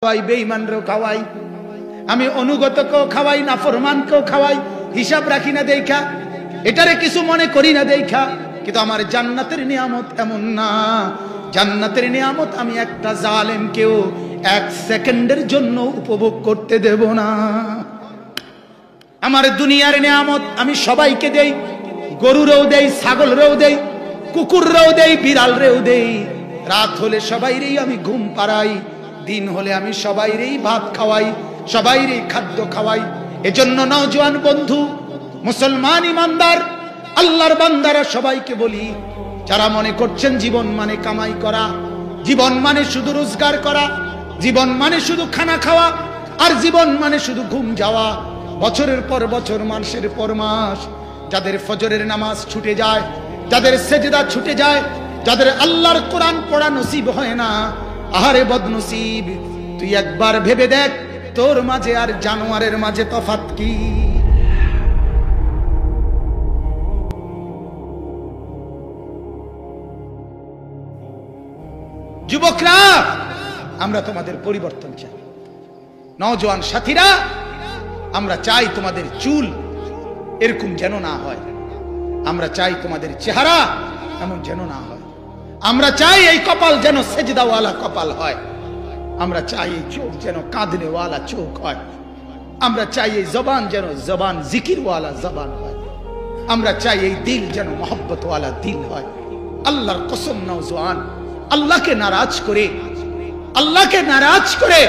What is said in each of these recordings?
খাওয়াই, বেঈমানরেও খাওয়াই, আমি অনুগতকেও খাওয়াই, নাফরমানকেও খাওয়াই, হিসাব রাখি না দেখা, এটারে কিছু মনে করি না দেখা। কিন্তু আমার জান্নাতের নিয়ামত এমন না। জান্নাতের নিয়ামত আমি একটা জালেমকেও এক সেকেন্ডের জন্য উপভোগ করতে দেব না। আমার দুনিয়ার নিয়ামত আমি সবাইকে দেই, গরুরেও দেই, ছাগলরেও দেই, কুকুররেও দেই, বিড়ালরেও দেই। রাত হলে সবাইরেই আমি ঘুম পাড়াই, দিন হলে আমি সবাইরেই ভাত খাওয়াই, সবাইরেই খাদ্য খাওয়াই। এজন্য নওজোয়ান বন্ধু, মুসলমান ইমানদার, আল্লাহর বান্দারা সবাইকে বলি, যারা মনে করছেন জীবন মানে কামাই করা, জীবন মানে শুধু রোজগার করা, জীবন মানে শুধু খানা খাওয়া, আর জীবন মানে শুধু ঘুম যাওয়া, বছরের পর বছর, মাসের পর মাস, যাদের ফজরের নামাজ ছুটে যায়, যাদের সেজদা ছুটে যায়, যাদের আল্লাহর কোরআন পড়া নসিব হয় না, আহারে বদনসিব। তুই একবার ভেবে দেখ, তোর মাঝে আর জানোয়ারের মাঝে তফাৎ কি? যুবকরা, আমরা তোমাদের পরিবর্তন চাই। নওজোয়ান সাথীরা, আমরা চাই তোমাদের চুল এরকম যেন না হয়, আমরা চাই তোমাদের চেহারা এমন যেন না হয়, আমরা চাই এই কপাল যেন সেজদাওয়ালা কপাল হয়, আমরা চাই এই চোখ যেন কাঁদনেওয়ালা চোখ হয়, আমরা চাই এই জবান যেন জবান জিকিরওয়ালা জবান হয়, আমরা চাই এই দিল যেন মহব্বতওয়ালা দিল হয়। আল্লাহর কসম, নওজোয়ান, আল্লাহকে নারাজ করে, আল্লাহকে নারাজ করে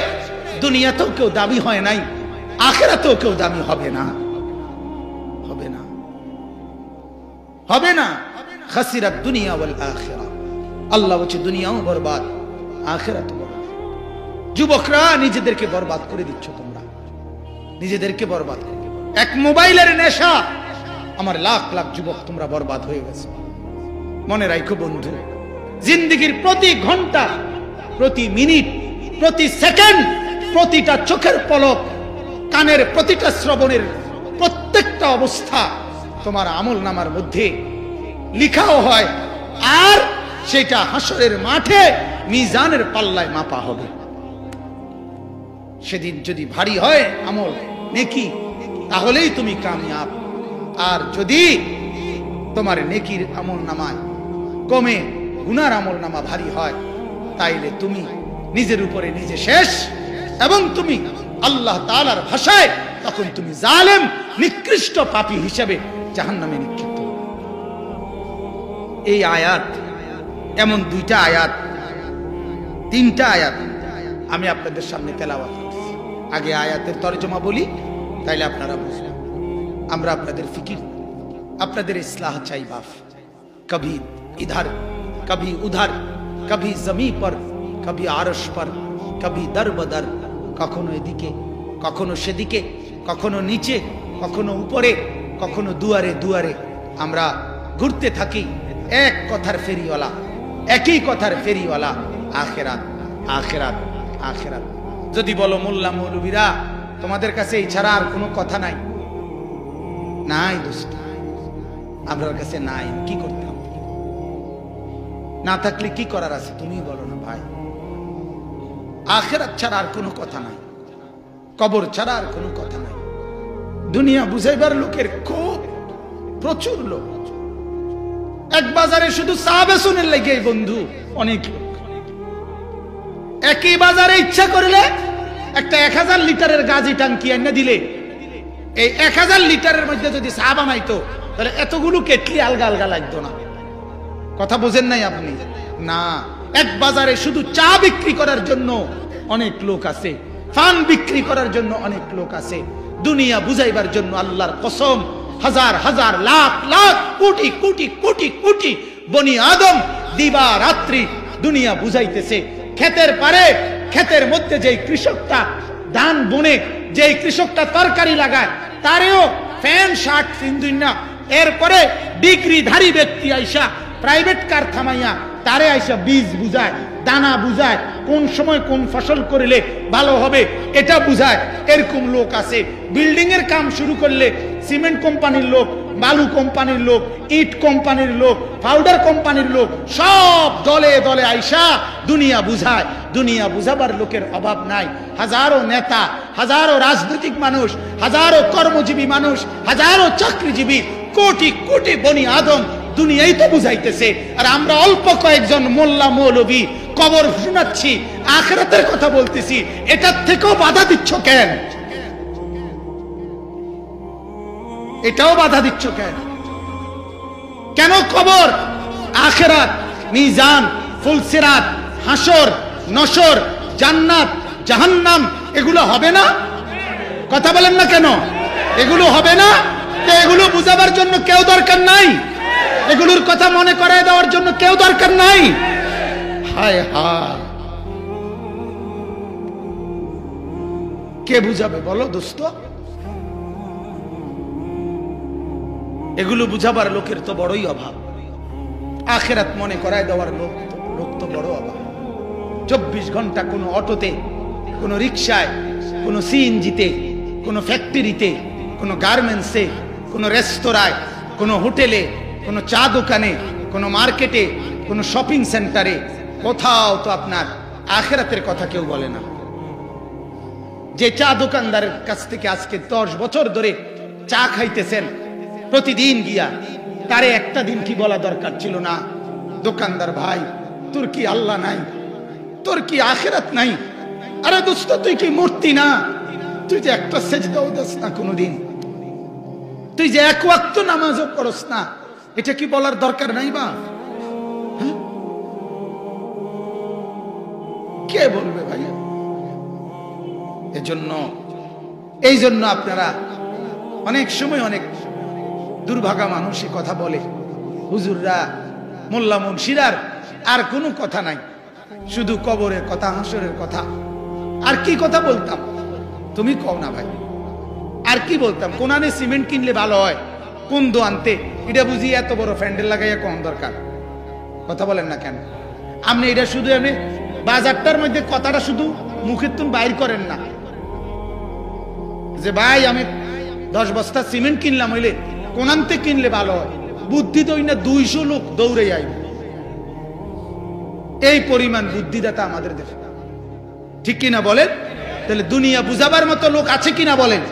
দুনিয়াতেও কেউ দামি হয় নাই, আখিরাতেও কেউ দামি হবে না, হবে না, হবে না। খাসিরাত দুনিয়া ওয়াল আখিরা। আল্লাহ বলছে দুনিয়াও বরবাদ, আখিরাতও বরবাদ। যুবকরা, নিজেদেরকে বরবাদ করে দিচ্ছ তোমরা, নিজেদেরকে বরবাদ করে। এক মোবাইলের নেশা, আমার লাখ লাখ যুবক তোমরা বরবাদ হয়ে গেছে। মনে রাখো বন্ধু, জিন্দেগির প্রতি ঘন্টা, প্রতি মিনিট, প্রতি সেকেন্ড, প্রতিটা চোখের পলক, কানের প্রতিটা শ্রবণের প্রত্যেকটা অবস্থা তোমার আমল নামার মধ্যে লিখাও হয়, আর সেটা হাসরের মাঠে মিজানের পাল্লায় মাপা হবে। সেদিন যদি ভারী হয় আমল নেকি, তাহলেই তুমি কামিয়াব। আর যদি তোমার নেকির আমল নামায় কমে, গুনার আমল নামা ভারী হয়, তাইলে তুমি নিজের উপরে নিজে শেষ, এবং তুমি আল্লাহ তাআলার ভাষায় তখন তুমি জালেম, নিকৃষ্ট পাপী হিসেবে জাহান্নামে নিক্ষিপ্ত। এই আয়াত, এমন দুইটা আয়াত, তিনটা আয়াত আমি আপনাদের সামনে তেলাওয়াত করছি। আগে আয়াতের তরজমা বলি, তাইলে আপনারা বুঝবেন। আমরা আপনাদের ফিকির, আপনাদের ইসলাহ চাই। বাপ কবি ইধার, কবি উধার, কবি জমি পর, কবি আরশ পর, কবি দর বদর, কখনো এদিকে, কখনো সেদিকে, কখনো নিচে, কখনো উপরে, কখনো দুয়ারে দুয়ারে আমরা ঘুরতে থাকি। এক কথার ফেরিওয়ালা, একই কথার ফেরিওয়ালা, আখিরাত, আখিরাত, আখিরাত। যদি বলো মোল্লা মৌলবীরা, তোমাদের কাছে এই ছাড়া আর কোনো কথা নাই, নাই দোস্ত, আমার কাছে নাই। কি করতে হবে? না থাকলে কি করার আছে তুমি বলো না ভাই। আখিরাত ছাড়া আর কোনো কথা নাই, কবর ছাড়া আর কোনো কথা নাই। দুনিয়া বুঝাইবার লোকের খুব প্রচুর লোক। এক বাজারে শুধু চা বেচনের লাগে বন্ধু অনেক লোক। একই বাজারে ইচ্ছা করলে একটা 1000 লিটারের গাজি টাঙ্কি এনে দিলে, এই 1000 লিটারের মধ্যে যদি চা বানাইতো, তাহলে এতগুলো কেটলি আলগা আলগা লাগতো না। কথা বোঝেন নাই আপনি? না, এক বাজারে শুধু চা বিক্রি করার জন্য অনেক লোক আছে, পান বিক্রি করার জন্য অনেক লোক আছে। দুনিয়া বুঝাইবার জন্য আল্লাহর কসম হাজার হাজার, লাখ লাখ, কোটি কোটি কোটি কোটি বনি আদম দিবা রাত্রি দুনিয়া বুঝাইতেছে। ক্ষেতের পারে, ক্ষেতের মধ্যে যেই কৃষকটা ধান বুনে, যেই কৃষকটা তরকারি লাগায়, তারেও প্যান্ট শার্ট কিনতুন না। এরপরে ডিগ্রিধারী ব্যক্তি আইসা প্রাইভেট কার থামাইয়া তারে আইসা বীজ বুঝায়, দানা বুঝায়, কোন সময় কোন ফসল করলে ভালো হবে এটা বুঝায়। এরকম লোক আছে। বিল্ডিং এর কাম শুরু করলে সিমেন্ট কোম্পানির লোক বালু কোম্পানির লোক, ইট কোম্পানির লোক, পাউডার কোম্পানির লোক, সব দলে দলে আইসা দুনিয়া বুঝায়। দুনিয়া বুঝাবার লোকের অভাব নাই। হাজারো নেতা, হাজারো রাজনৈতিক মানুষ, হাজারো কর্মজীবী মানুষ, হাজারো চাকরিজীবী, কোটি কোটি বনি আদম দুনিয়াই তো বুঝাইতেছে। আর আমরা অল্প কয়েকজন মোল্লা মৌলবী কবর শোনাচ্ছি, আখিরাতের কথা বলতেছি, এটার থেকেও বাধা দিচ্ছ কেন? এটাও বাধা দিচ্ছ কেন? কেন কবর, আখিরাত, মিজান, ফুলসিরাত, হাসর, নসর, জান্নাত, জাহান্নাম এগুলো হবে না? কথা বলেন না কেন? এগুলো হবে না? তো এগুলো বুঝাবার জন্য কেউ দরকার নাই, এগুলোর কথা মনে করায় দেওয়ার জন্য কেউ দরকার নাই। হায় হায়, কে বুঝাবে বলো দোস্ত? এগুলো বুঝাবার লোকের তো বড়ই অভাব। আখিরাত মনে করায় দেওয়ার লোক তো বড় অভাব। 24 ঘন্টা কোনো অটোতে, কোনো রিক্সায়, কোনো সিএনজিতে, কোনো ফ্যাক্টরিতে, কোনো গার্মেন্টসে, কোনো রেস্তোরাঁয়, কোনো হোটেলে, কোনো চা দোকানে, কোনো মার্কেটে, কোনো শপিং সেন্টারে, কোথাও তো আপনার আখিরাতের কথা কেউ বলে না। যে চা দোকানদারের কাছ থেকে আজকে 10 বছর ধরে চা খাইতেছেন প্রতিদিন গিয়া, তারে একটা দিন কি বলা দরকার ছিল না, দোকানদার ভাই তোর কি আল্লাহ নাই, তোর কি আখিরাত নাই? আরে দোস্ত তুই কি মূর্তি না? তুই যে একটা সেজদাও দিস না কোনোদিন, তুই যে এক ওয়াক্ত নামাজও পড়স না, এটা কি বলার দরকার নাই বা? কে বলবে ভাই? এই জন্য আপনারা অনেক সময় অনেক দুর্ভাগা মানুষই কথা বলে, হুজুররা, মোল্লা মুন্সিরার আর কোনো কথা নাই, শুধু কবরের কথা, হাসরের কথা। আর কি কথা বলতাম তুমি কও না ভাই? আর কি বলতাম? কোনানে সিমেন্ট কিনলে ভালো হয়, কোন দোয়ানতে, এটা বুঝি এত বড় ফ্যান্ডেল লাগাইয়া কোন দরকার? কথা বলেন না কেন? আপনি এটা শুধু এমনি বাজারটার মধ্যে কথাটা শুধু মুখের তুন বাইর করেন না যে ভাই আমি 10 বস্তা সিমেন্ট কিনলাম, হইলে কোনানতে কিনলে ভালো হয়, বুদ্ধি তো না 200 লোক দৌড়ে যাইবে। এই পরিমাণ বুদ্ধিদাতা আমাদের দেশে, ঠিক কিনা বলেন? তাহলে দুনিয়া বুঝাবার মতো লোক আছে কিনা বলেন?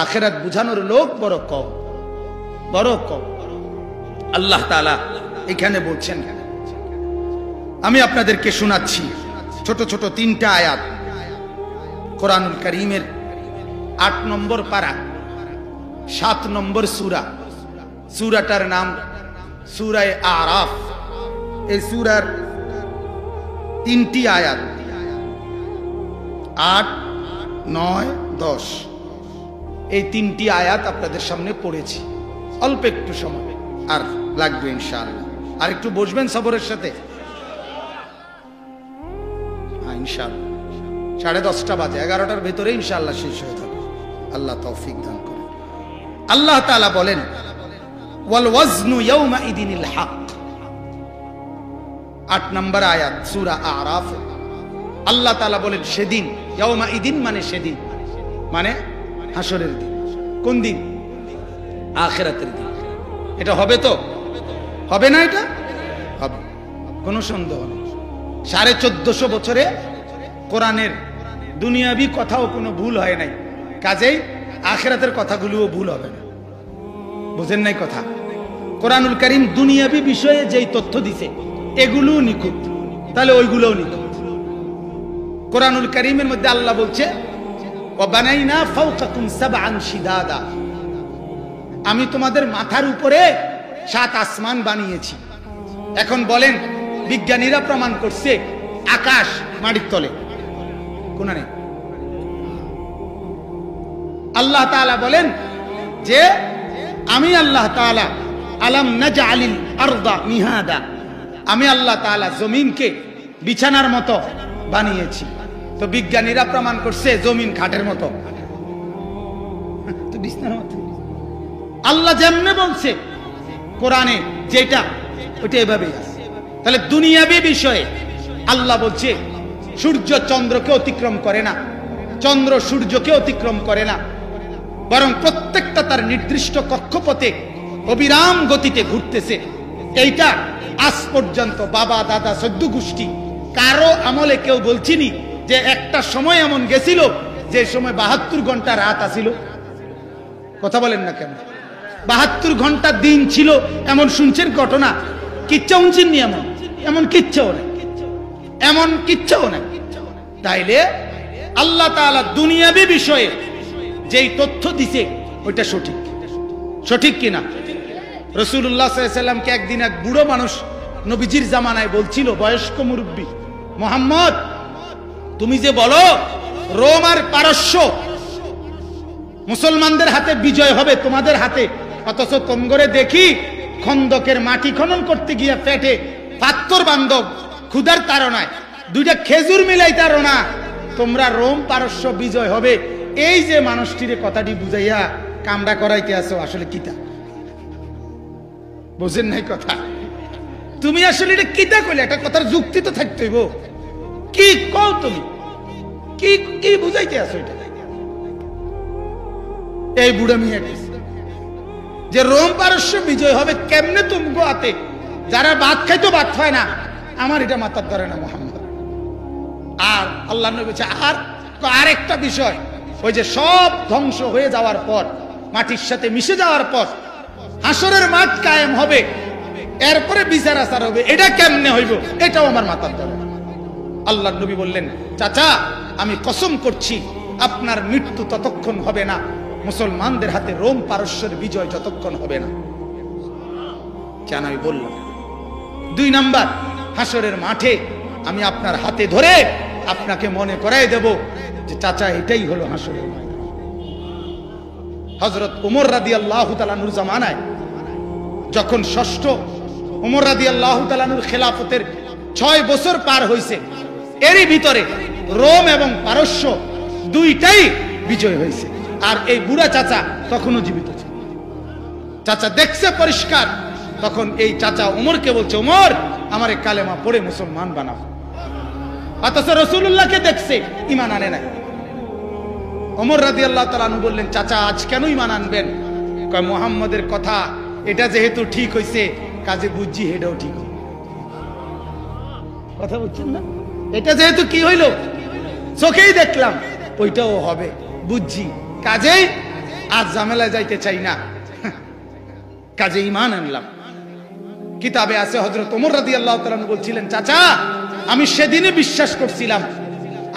আখিরাত বুঝানোর লোক বড় কম, বড় কম। আল্লাহ তাআলা এখানে বলছেন, আমি আপনাদেরকে শোনাচ্ছি ছোট ছোট 3টা আয়াত কোরআনুল কারীমের 8 নম্বর পারা, 7 নম্বর সূরা। সূরাটার নাম সূরা আরাফ। এই সূরার 3টি আয়াত 8, 9, 10, এই 3টি আয়াত আপনাদের সামনে পড়েছি। অল্প একটু সময় আর লাগবে ইনশাআল্লাহ। আর একটু বসবেন সবরের সাথে, ইনশাআল্লাহ। 10:30 বাজে, 11টার ভেতরে ইনশাআল্লাহ শেষ হয়ে যাবে। আল্লাহ তৌফিক দান করেন। আল্লাহ তাআলা বলেন, ওয়াল ওয়াজনু ইয়াউমা ইদিনিল হক। 8 নম্বর আয়াত সূরা আরাফ। আল্লাহ তাআলা বলেন সেদিন, ইয়াউমা ইদিন মানে সেদিন, মানে হাসরের দিন। কোন দিন? আখিরাতের দিন। এটা হবে তো? হবে না? এটা হবে, কোনো সন্দেহ নেই। 1450 বছরে কোরআনের দুনিয়াবি কথাও কোনো ভুল হয় নাই, কাজেই আখিরাতের কথাগুলোও ভুল হবে না। বুঝেন নাই কথা? কোরআনুল কারীম দুনিয়াবি বিষয়ে যেই তথ্য দিছে এগুলোও নিখুঁত, তাহলে ওইগুলোও নিখুঁত। কোরআনুল কারীমের মধ্যে আল্লাহ বলছে, ওয়া বানাইনা ফাওকাকুম সাবআন শিদাদা, আমি তোমাদের মাথার উপরে 7 আসমান বানিয়েছি। এখন বলেন, বিজ্ঞানীরা প্রমাণ করছে আকাশ মাটির তলে, কোনা নেই। আল্লাহ তাআলা বলেন যে আমি আল্লাহ তাআলা আলাম নাজআলিল আরদা মিহাদা, আমি আল্লাহ তাআলা জমিনকে বিছানার মতো বানিয়েছি। তো বিজ্ঞানীরা প্রমাণ করছে জমিন খাটের মতো, তো বিছানার মতো। আল্লাহ যেমনে বলছে কোরআনে যেটা, ওইটা এভাবেই আছে। তাহলে দুনিয়াবি বিষয়ে আল্লাহ বলছে সূর্য চন্দ্রকে অতিক্রম করে না, চন্দ্র সূর্যকে অতিক্রম করে না, বরং প্রত্যেকটা তার নির্দিষ্ট কক্ষপথে অবিরাম গতিতে ঘুরতেছে। এইটা আজ পর্যন্ত বাবা দাদা সদ্য গোষ্ঠী কারো আমলে কেউ বলছিনি যে একটা সময় এমন গেছিল যে সময় 72 ঘন্টা রাত আসিল। কথা বলেন না কেন? 72 ঘন্টা দিন ছিল এমন শুনছেন ঘটনা? কিচ্ছা শুনছেননি? এমন কিচ্ছাও না, এমন কিচ্ছাও না। তাইলে আল্লাহ তাআলা দুনিয়াবী বিষয়ে যেই তথ্য দিছে ওইটা সঠিক, সঠিক কিনা? রাসূলুল্লাহ সাল্লাল্লাহু আলাইহি ওয়াসাল্লামকে একদিন এক বুড়ো মানুষ নবীজির জামানায় বলছিল, বয়স্ক মুরব্বী, মুহাম্মদ তুমি যে বলো রোম আর পারস্য মুসলমানদের হাতে বিজয় হবে তোমাদের হাতে, অথচ তোমগরে দেখি খন্দকের মাটি খনন করতে গিয়ে পেটে পাথর বান্ধব ক্ষুধার তাড়নায় দুইটা খেজুর মিলাই তাড়না তোমরা রোম পারস্য বিজয় হবে, এই যে মানুষটির কথাটি বুঝাইয়া কামড়া করাইতে আসো, আসলে কিতা বুঝেন নাই কথা? তুমি আসলে এটা কিতা কইলে? একটা কথার যুক্তি তো থাকতে হইব। কি কও তুমি? কি কি বুঝাইতে আসো এটা? এই বুড়া মিয়া যে রোম পারস্য বিজয় হবে কেমনে তুমগো হাতে? যারা ভাত খাইতো ভাত খায় না, আমার এটা মাথার ধরে না মুহাম্মদ। আর আল্লাহ নবী বলেছে আর একটা বিষয়, ওই যে সব ধ্বংস হয়ে যাওয়ার পর, মাটির সাথে মিশে যাওয়ার পর হাসরের মাঠ কায়েম হবে, এরপরে বিচার আচার হবে, এটা কেমনে হইব? এটাও আমার মাথার ধরে। আল্লাহ নবী বললেন, চাচা আমি কসম করছি আপনার মৃত্যু ততক্ষণ হবে না মুসলমানদের হাতে রোম পারস্যের বিজয় যতক্ষণ হবে না। কেন আমি বললাম? 2 নাম্বার, হাসরের মাঠে আমি আপনার হাতে ধরে আপনাকে মনে করাই দেব যে চাচা এটাই হলো হাসরের মাঠ। হযরত ওমর রাদিয়াল্লাহু তাআলা আনহুর জামানায় যখন ষষ্ঠ ওমর রাদিয়াল্লাহু তাআলা আনহুর খেলাফতের 6 বছর পার হয়েছে, এরই ভিতরে রোম এবং পারস্য দুইটাই বিজয় হয়েছে। আর এই বুড়া চাচা তখনও জীবিত ছিল। চাচা দেখছে পরিষ্কার, তখন এই চাচা ওমরকে বলছে, ওমর আমারে কালেমা পড়ে মুসলমান বানাও। অথচ রাসূলুল্লাহকে দেখছে, ঈমান আনে নাই। ওমর রাদিয়াল্লাহু তাআলা আনহু বললেন, চাচা আজ কেন ঈমান আনবেন? কয় মুহাম্মদের কথা এটা যেহেতু ঠিক হইছে, কাজে বুঝছি এটাও ঠিক হইল। কথা বুঝছেন না? এটা যেহেতু কি হইল, চোখেই দেখলাম, ওইটাও হবে বুঝছি, কাজেই আজ ঝামেলায় যাইতে চাই না, কাজে ঈমান আনলাম। কিতাবে আছে হযরত ওমর রাদিয়াল্লাহু তাআলা আনহু বলছিলেন, চাচা আমি সেদিনে বিশ্বাস করছিলাম,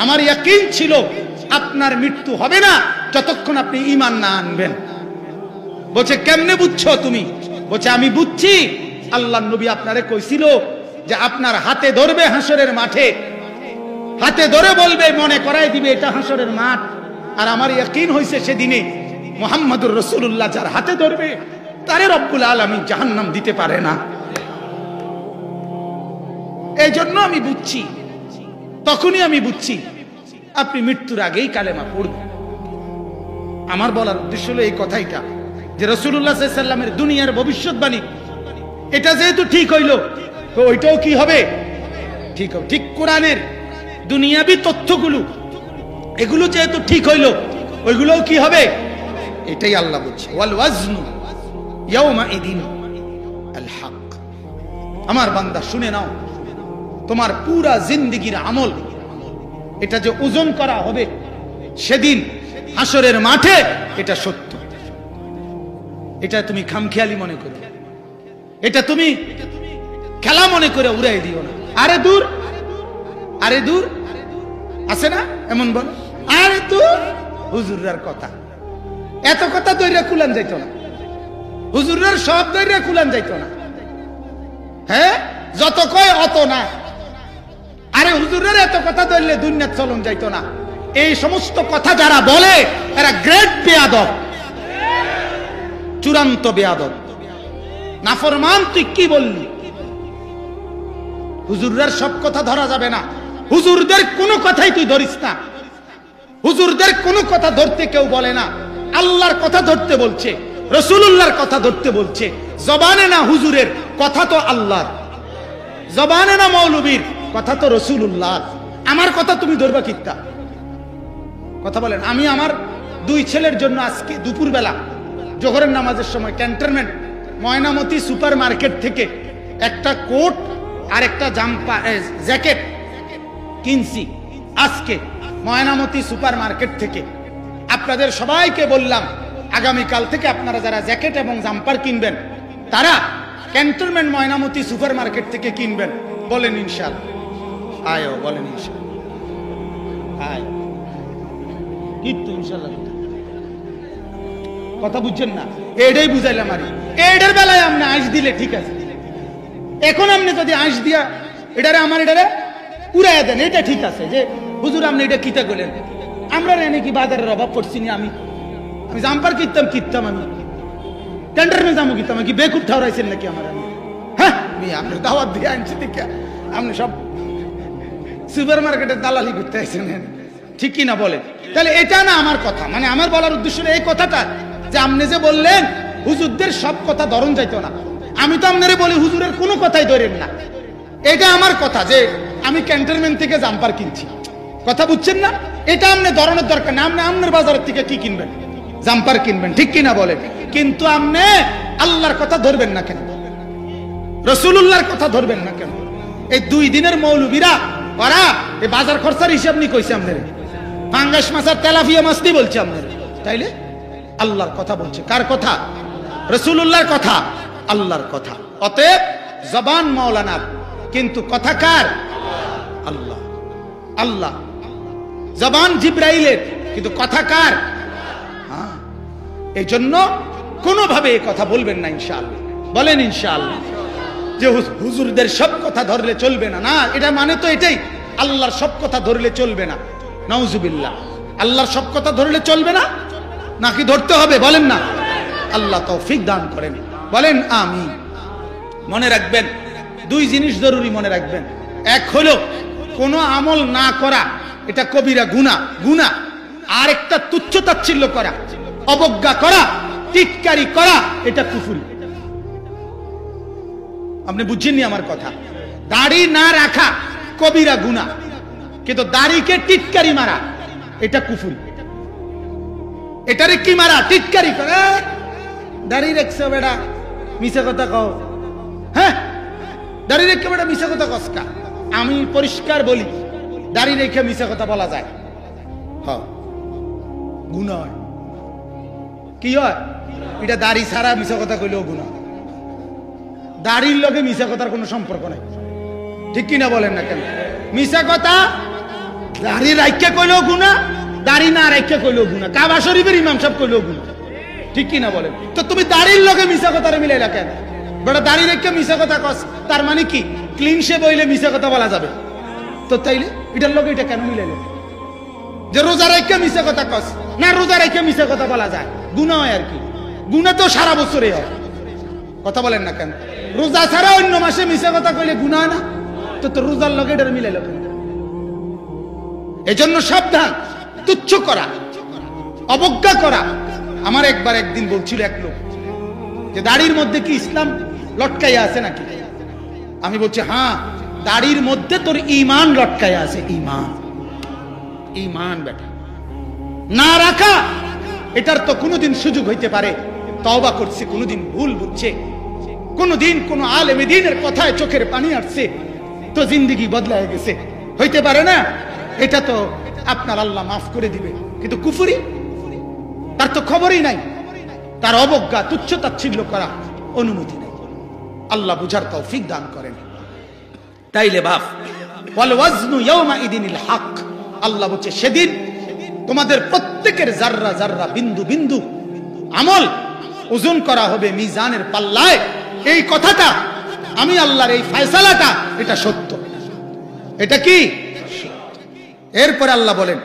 আমার ইয়াকিন ছিল আপনার মৃত্যু হবে না যতক্ষণ আপনি ঈমান না আনবেন। বলছে কেমনে বুঝছো তুমি? বলছে আমি বুঝছি, আল্লাহর নবী আপনারে কইছিল যে আপনার হাতে ধরবে হাসরের মাঠে, হাতে ধরে বলবে, মনে করাই দিবে এটা হাসরের মাঠ। আর আমার ইয়াকিন হইছে সেদিনে মুহাম্মদুর রাসূলুল্লাহ যার হাতে ধরবে তারে রব্বুল আলামিন জাহান্নাম দিতে পারে না। এই জন্য আমি বুঝছি, তখনই আমি বুঝছি আপনি মৃত্যুর আগেই কালেমা পড়বেন। আমার বলার উদ্দেশ্য হলো এই কথাইটা যে রাসূলুল্লাহ সাল্লাল্লাহু আলাইহি ওয়াসাল্লামের দুনিয়ার ভবিষ্যৎবাণী এটা যেহেতু ঠিক হইল, তো ওইটাও কি হবে? ঠিক হবে। ঠিক কোরআনের দুনিয়াবী তথ্যগুলো এগুলো যেহেতু ঠিক হইল, ওইগুলোও কি হবে? এটাই আল্লাহ বলছে, ওয়াল ওয়াজনু ইয়াউমাইদিন আল হক। আমার বান্দা শুনে নাও, তোমার পুরা জিন্দেগীর আমল এটা যে ওজন করা হবে সেদিন হাসরের মাঠে, এটা সত্য। এটা তুমি খামখেয়ালি মনে করো, এটা তুমি খেলা মনে করে উড়াই দিও না। আরে দূর, আরে দূর, আছে না এমন বল, আরে দূর, হুজুরের কথা, এত কথা দইরা কুলান যাইত না, হুজুরের সব দইরা কুলান যাইত না। হ্যাঁ, যত কয় অত না। আরে হুজুরের এত কথা ধরলে দুনিয়া চলন যাইতো না। এই সমস্ত কথা যারা বলে এরা গ্রেট বেয়াদব, চূড়ান্ত বেয়াদব, নাফরমান। তুই কি বললি? হুজুরের সব কথা ধরা যাবে না, হুজুরদের কোনো কথাই তুই ধরিস না। হুজুরদের কোনো কথা ধরতে কেউ বলে না, আল্লাহর কথা ধরতে বলছে, রাসূলুল্লাহর কথা ধরতে বলছে। জবানে না হুজুরের কথা তো আল্লাহর, জবানে না মৌলবীর কথা তো রাসূলুল্লাহ। আমার কথা তুমি ধরবা কিত্তা? কথা বলেন। আমি আমার 2 ছেলের জন্য আজকে দুপুরবেলা জোহরের নামাজের সময় ক্যান্টনমেন্ট ময়নামতি সুপার মার্কেট থেকে একটা কোট আর একটা জাম্পার জ্যাকেট কিনছি আজকে ময়নামতি সুপার মার্কেট থেকে। আপনাদের সবাইকে বললাম আগামীকাল থেকে আপনারা যারা জ্যাকেট এবং জাম্পার কিনবেন তারা ক্যান্টনমেন্ট ময়নামতি সুপার মার্কেট থেকে কিনবেন। বলেন ইনশাআল্লাহ। আয় বলেন ইনশাআল্লাহ। আয় কিন্তু ইনশাআল্লাহ কথা বুঝছেন না, এটাই বুঝাইলাম। আর এটার বেলায় আপনি আঁশ দিলে ঠিক আছে, এখন আপনি যদি আঁশ দিয়া এটারে আমার এটারে উড়াইয়া দেন এটা ঠিক আছে যে হুজুর আপনি এটা কিতা করলেন। আমরা এনে কি বাজারের অভাব পড়ছি না? আমি জাম্পার কিনতাম আমি টেন্ডার মে যাবো কিনতাম কি বেকুব ঠাউরাইছেন নাকি আমার? হ্যাঁ আপনার দাওয়াত দিয়ে আনছি দেখে আপনি সব সুপার মার্কেটের দালালি করতে আইছেন, ঠিক কি না বলেন? তাহলে এটা না আমার কথা, মানে আমার বলার উদ্দেশ্য এই কথাটা যে আপনি যে বললেন হুজুরদের সব কথা ধরন যাইতো না, আমি তো আপনারে বলি হুজুরের কোনো কথাই ধরেন না। এটা আমার কথা যে আমি ক্যান্টনমেন্ট থেকে জাম্পার কিনছি, কথা বুঝছেন না? এটা আপনি ধরনের দরকার না, আপনি আপনার বাজারের থেকে কি কিনবেন? জাম্পার কিনবেন, ঠিক কিনা বলেন? কিন্তু আপনি আল্লাহর কথা ধরবেন না কেন? রাসূলুল্লাহর কথা ধরবেন না কেন? এই 2 দিনের মৌলবীরা ওরা এই বাজার খরচার হিসাব নি কইছে আপনারে, পাঙ্গাস মাছ আর তেলাপিয়া মাছ দি বলছে আপনারে, তাইলে আল্লাহর কথা বলছে। কার কথা? রাসূলুল্লাহর কথা, আল্লাহর কথা। অতএব জবান মাওলানার, কিন্তু কথা কার? আল্লাহ। আল্লাহ জবান জিবরাইলের, কিন্তু কথা কার? হ্যাঁ, এই জন্য কোনোভাবে এই কথা বলবেন না ইনশাআল্লাহ। বলেন ইনশাআল্লাহ। যে হুজুরদের সব কথা ধরলে চলবে না, না এটা মানে তো এটাই আল্লাহর সব কথা ধরলে চলবে না। নাউজুবিল্লাহ। আল্লাহর সব কথা ধরলে চলবে না নাকি ধরতে হবে? বলেন না। আল্লাহ তৌফিক দান করেন, বলেন আমিন। মনে রাখবেন 2 জিনিস জরুরি মনে রাখবেন। এক হলো কোনো আমল না করা, এটা কবিরা গুনাহ, গুনাহ। আর একটা তুচ্ছ তাচ্ছিল্য করা, অবজ্ঞা করা, টিটকারি করা, এটা কুফরি। আপনি বুঝছেননি আমার কথা? দাড়ি না রাখা কবিরা গুনাহ, কিন্তু দাড়িকে টিটকারি মারা এটা কুফরি। এটারে কি মারা? টিটকারি করে। দাড়ি রেখছো বেটা, মিছা কথা কও। হ্যাঁ, দাড়ি রেখে বেটা মিছা কথা কসকা। আমি পরিষ্কার বলি, দাড়ি রেখে মিছা কথা বলা যায়, হ্যাঁ গুনাহ হয়। কি হয়? এটা দাড়ি ছাড়া মিছা কথা কইলেও গুনাহ। দাড়ির লগে মিছা কথার কোনো সম্পর্ক নাই, ঠিক কিনা বলেন না কেন? মিছা কথা দাড়ি রাইখা কইলেও গুনাহ, দাড়ি না রাইখা কইলেও গুনাহ, কাবা শরীফের ইমাম সাহেব কইলেও গুনাহ, ঠিক কিনা বলেন? তো তুমি দাড়ির লগে মিছা কথারে মিলাইলা কেন? বড় দাড়ি রেখে মিছা কথা কস, তার মানে কি ক্লিন শেভ হইলে মিছা কথা বলা যাবে? তো তাইলে এটার লগে এটা কেন মিলাইলে? যে রোজা রেখে মিছা কথা কস, না রোজা রেখে মিছা কথা বলা যায়, গুনাহ হয় আর কি। গুনাহ তো সারা বছরে হয়, কথা বলেন না কেন? রোজা ছাড়া অন্য মাসে মিছা কথা কইলে গুনাহ না, তো তো রোজার লগে এটা মিলাইলো কেন? এজন্য সাবধান, তুচ্ছ করা, অবজ্ঞা করা। আমার একদিন বলছিল এক লোক যে দাড়ির মধ্যে কি ইসলাম লটকাইয়া আছে নাকি? আমি বলছি হ্যাঁ, দাড়ির মধ্যে তোর ঈমান লটকাইয়া আছে। ঈমান, ঈমান বেটা না রাখা এটার তো কোনোদিন সুযোগ হইতে পারে তওবা করছে, কোনোদিন ভুল বুঝছে, কোনোদিন কোন আলেমে দ্বীনের কথায় চোখের পানি আসছে, তো জিন্দেগি বদলায় গেছে, হইতে পারে না? এটা তো আপনার আল্লাহ মাফ করে দিবে। কিন্তু কুফরি, তার তো খবরই নাই, তার অবজ্ঞা তুচ্ছ তাচ্ছিল্য করা অনুমতি নেই। আল্লাহ বুঝার তৌফিক দান করেন। তাইলে বাপ ওয়াল ওয়াজনু ইয়াউমাইদিনিল হক, আল্লাহ বলছে সেদিন তোমাদের প্রত্যেকের জাররা জাররা, বিন্দু বিন্দু আমল ওজন করা হবে মিজানের পাল্লায়। এই কথাটা আমি আল্লাহর এই ফয়সালাটা এটা সত্য। এটা কি? এরপরে আল্লাহ বলেন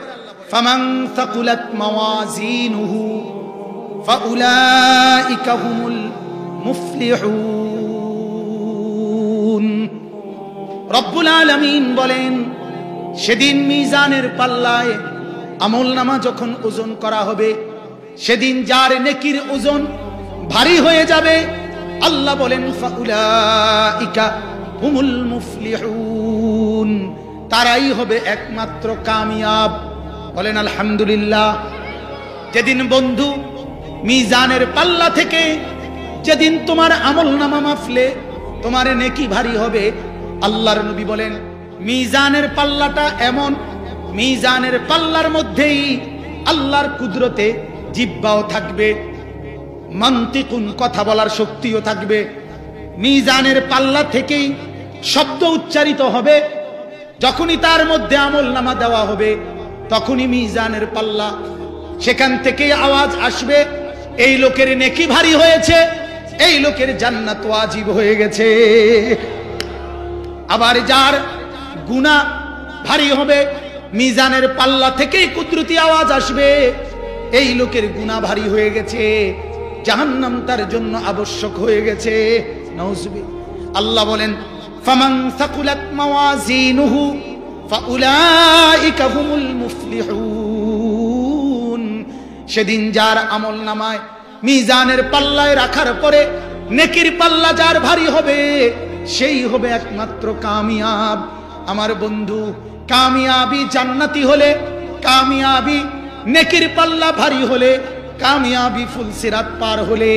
ফামান সাকুলাত মাওয়াজিনুহু ফাউলাইকা হুমুল মুফলিহুন। রব্বুল আলামিন বলেন সেদিন মিজানের পাল্লায় আমলনামা যখন ওজন করা হবে, সেদিন যার নেকির ওজন ভারী হয়ে যাবে, আল্লাহ বলেন ফাউলাইকা হুমুল মুফলিহুন, তারাই হবে একমাত্র কামিয়াব। বলেন আলহামদুলিল্লাহ। যেদিন বন্ধু মিজানের পাল্লা থেকে যেদিন তোমার আমলনামা মাপলে তোমার নেকি ভারী হবে। আল্লাহর নবী বলেন মিজানের পাল্লাটা এমন, মিজানের পাল্লার মধ্যেই আল্লাহর কুদরতে জিহ্বাও থাকবে, মান্তিকুন কথা বলার শক্তিও থাকবে। মিজানের পাল্লা থেকেই শব্দ উচ্চারিত হবে। যখনই তার মধ্যে আমলনামা দেওয়া হবে তখনই মিজানের পাল্লা, সেখান থেকে আওয়াজ আসবে, এই লোকের নেকি ভারী হয়েছে, এই লোকের জান্নাত ওয়াজিব হয়ে গেছে। আবার যার গুনাহ ভারী হবে, মিজানের পাল্লা থেকেই কুদরতি আওয়াজ আসবে, এই লোকের গুনাহ ভারী হয়ে গেছে, জাহান্নাম তার জন্য আবশ্যক হয়ে গেছে। নাউজুবিল্লাহ। আল্লাহ বলেন ফামান সাকুলাত মাওয়াজিনুহু ফাউলাইকা হুমুল মুফলিহুন। সেদিন যার আমলনামায় মিজানের পাল্লায় রাখার পরে নেকির পাল্লা যার ভারী হবে সেই হবে একমাত্র কামিয়াব। আমার বন্ধু, কামিয়াবি জান্নাতি হলে, কামিয়াবি নেকির পাল্লা ভারী হলে, কামিয়াবি ফুলসিরাত পার হলে,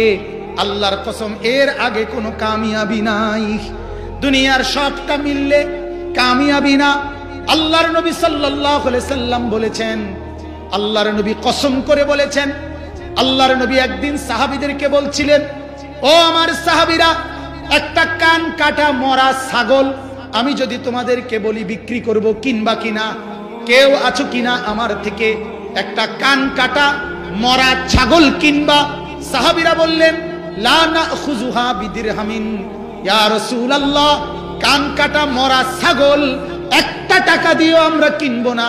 আল্লাহর কসম এর আগে কোনো কামিয়াবি নাই। দুনিয়ার সবটা মিললে কামিয়াবি না। আল্লাহর নবী সাল্লাল্লাহু আলাইহি সাল্লাম বলেছেন, আল্লাহর নবী কসম করে বলেছেন, আল্লাহর নবী একদিন সাহাবীদেরকে বলছিলেন, ও আমার সাহাবীরা, একটা কান কাটা মরা ছাগল আমি যদি তোমাদেরকে বলি বিক্রি করব, কিনবা কিনা? কেউ আছো কিনা আমার থেকে একটা কান কাটা মরা ছাগল কিনবা? সাহাবীরা বললেন লা নাখুযুহা বিদিরহামিন, ইয়া রাসূলুল্লাহ, কান কাটা মরা ছাগল একটা টাকা দিয়েও আমরা কিনবো না।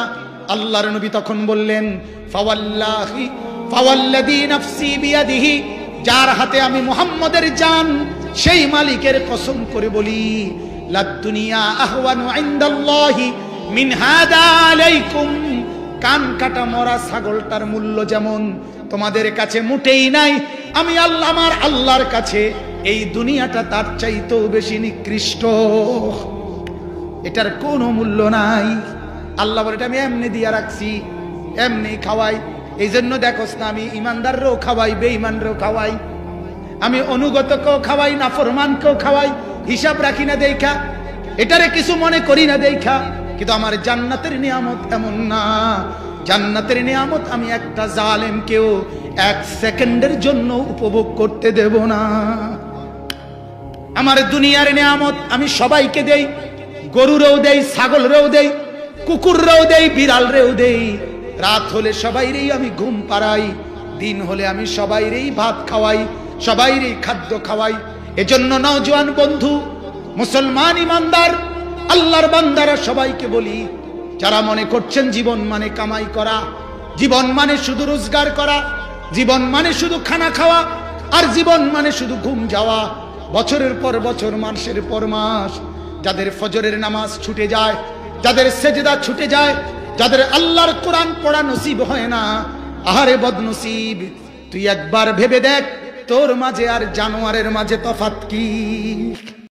আল্লাহর নবী তখন বললেন ফাওয়াল্লাহি ফাওয়াল্লাযী নাফসি বিয়াদিহি, যার হাতে আমি মুহাম্মদের জান সেই মালিকের কসম করে বলি, লাদ দুনিয়া আহওয়ানু ইনদাল্লাহি মিন হাদা আলাইকুম, কান কাটা মরা ছাগলটার মূল্য যেমন তোমাদের কাছে মোটেই নাই, আমি আল্লাহ আমার আল্লাহর কাছে এই দুনিয়াটা তার চাইতেও বেশি নিকৃষ্ট, এটার কোনো মূল্য নাই। আল্লাহ বলে এটা আমি এমনি দিয়া রাখছি, এমনি খাওয়াই। এই জন্য দেখোস না আমি ইমানদাররাও খাওয়াই, বেঈমানরাও খাওয়াই, আমি অনুগতকেও খাওয়াই, নাফরমানকেও খাওয়াই, হিসাব রাখি না দেখা, এটারে কিছু মনে করি না দেখা। কিন্তু আমার জান্নাতের নিয়ামত এমন না, জান্নাতের নিয়ামত আমি একটা জালেমকেও এক সেকেন্ডের জন্য উপভোগ করতে দেব না। আমার দুনিয়ার নিয়ামত আমি সবাইকে দেই, গরুরেও দেই, ছাগলরেও দেই, কুকুররেও দেই, বিড়ালরেও দেই। রাত হলে সবাইরেই আমি ঘুম পাড়াই, দিন হলে আমি সবাইরেই ভাত খাওয়াই, সবাইরেই খাদ্য খাওয়াই। এজন্য নওজোয়ান বন্ধু, মুসলমান ইমানদার আল্লাহর বান্দারা সবাইকে বলি, যারা মনে করছেন জীবন মানে কামাই করা, জীবন মানে শুধু রোজগার করা, জীবন মানে শুধু খানা খাওয়া, আর জীবন মানে শুধু ঘুম যাওয়া, বছরের পর বছর, মাসের পর মাস, যাদের ফজরের নামাজ ছুটে যায়, যাদের সেজদা ছুটে যায়, যাদের আল্লাহর কোরআন পড়া নসিব হয় না, আহারে বদনসিব, তুই একবার ভেবে দেখ তোর মাঝে আর জানোয়ারের মাঝে তফাৎ কি।